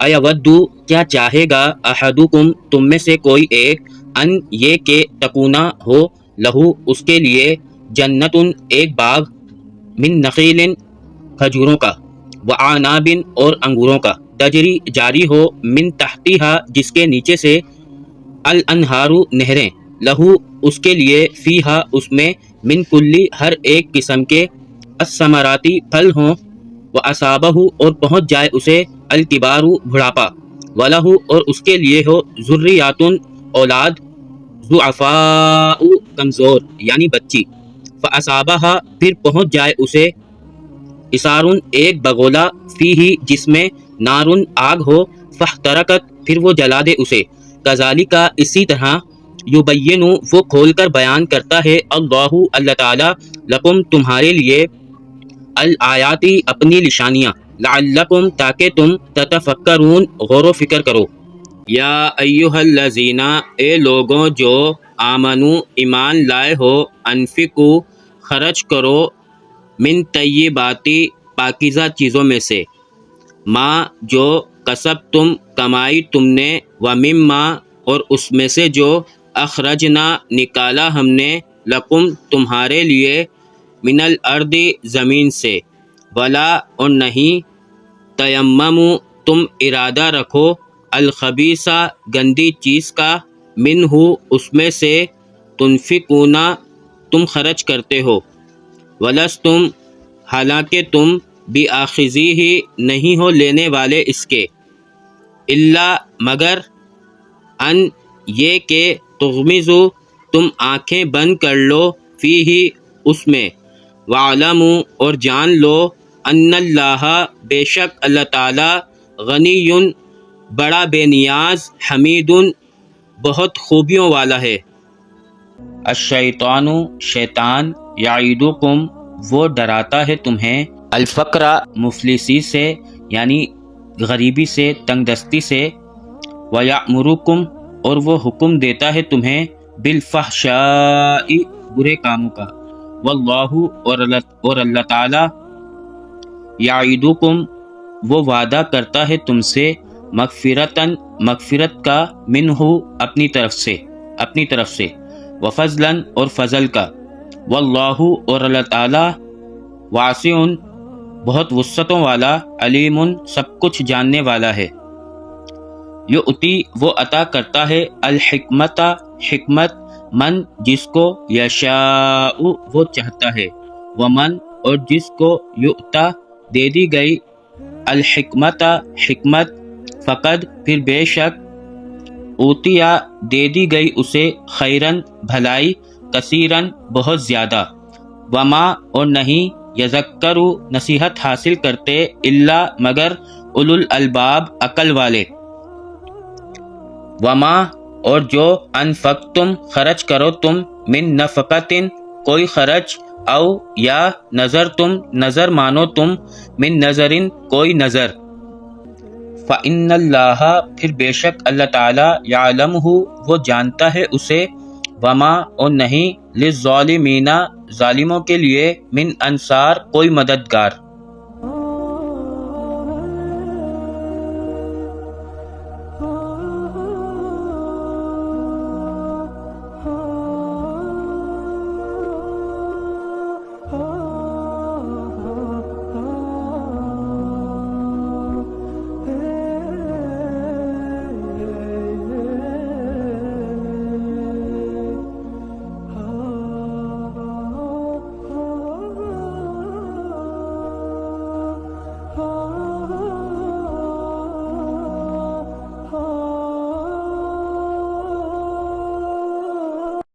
ایودو کیا چاہے گا احدکم تم میں سے کوئی ایک ان یہ کہ تکونا ہو لہو اس کے لیے جنتن ایک باغ من نخیل کھجوروں کا وعناب اور انگوروں کا تجری جاری ہو من تحتیہا جس کے نیچے سے الانہار نہریں لہو اس کے لیے فیہا اس میں من کلی ہر ایک قسم کے الثمراتی پھل ہوں واصابہ اور پہنچ جائے اسے الکبار بڑھاپا ولہ اور اس کے لیے ہو ذریات اولاد ضعفاء کمزور یعنی بچی فاصابہ پھر پہنچ جائے اسے اسارن ایک بگولا فیہ جس میں نارن آگ ہو فاحترقت پھر وہ جلا دے اسے کذالک اسی طرح یبین وہ کھول کر بیان کرتا ہے اللہ اللہ تعالی لکم تمہارے لیے الآیاتی اپنی نشانیاں لعلکم تاکہ تم تتفکرون غور و فکر کرو یا ایہا الذین اے لوگوں جو آمنو ایمان لائے ہو انفقو خرچ کرو من طیباتی پاکیزہ چیزوں میں سے ما جو کسب تم کمائی تم نے ومما اور اس میں سے جو اخرجنا نکالا ہم نے لکم تمہارے لیے من الارض زمین سے ولا اور نہیں تیممو تم ارادہ رکھو الخبیثہ گندی چیز کا منہ اس میں سے تنفقونا تم خرچ کرتے ہو ولستم حالانکہ تم بآخذیہ نہیں ہو لینے والے اس کے الا مگر ان یہ کہ تغمزو تم آنکھیں بند کر لو فیہ اس میں وعلموا اور جان لو ان اللہ بے شک اللہ تعالی غنی بڑا بے نیاز حمید بہت خوبیوں والا ہے الشیطان شیطان یعیدکم وہ ڈراتا ہے تمہیں الفقر مفلسی سے یعنی غریبی سے تنگ دستی سے ویأمرکم اور وہ حکم دیتا ہے تمہیں بالفحشاء برے کاموں کا واللہ اور اللہ تعالی یعیدکم وہ وعدہ کرتا ہے تم سے مغفرت کا منہ اپنی طرف سے وفضلاً اور فضل کا واللہ اور اللہ تعالی واسع بہت وسعتوں والا علیم سب کچھ جاننے والا ہے یؤتی وہ عطا کرتا ہے الحکمت حکمت من جس کو یشاء وہ چاہتا ہے ومن اور جس کو یؤتا دے دی گئی الحکمت حکمت فقد پھر بے شک اوتیا دے دی گئی اسے خیرن بھلائی کثیرن بہت زیادہ وما اور نہیں یذکر نصیحت حاصل کرتے الا مگر اولو الالباب عقل والے وما اور جو انفقتم خرچ کرو تم من نفقتن کوئی خرچ او یا نظر تم نظر مانو تم من نظرن کوئی نظر فإن اللہ پھر بے شک اللہ تعالی یعلمہ وہ جانتا ہے اسے وما اور نہیں للظالمین ظالموں کے لیے من انصار کوئی مددگار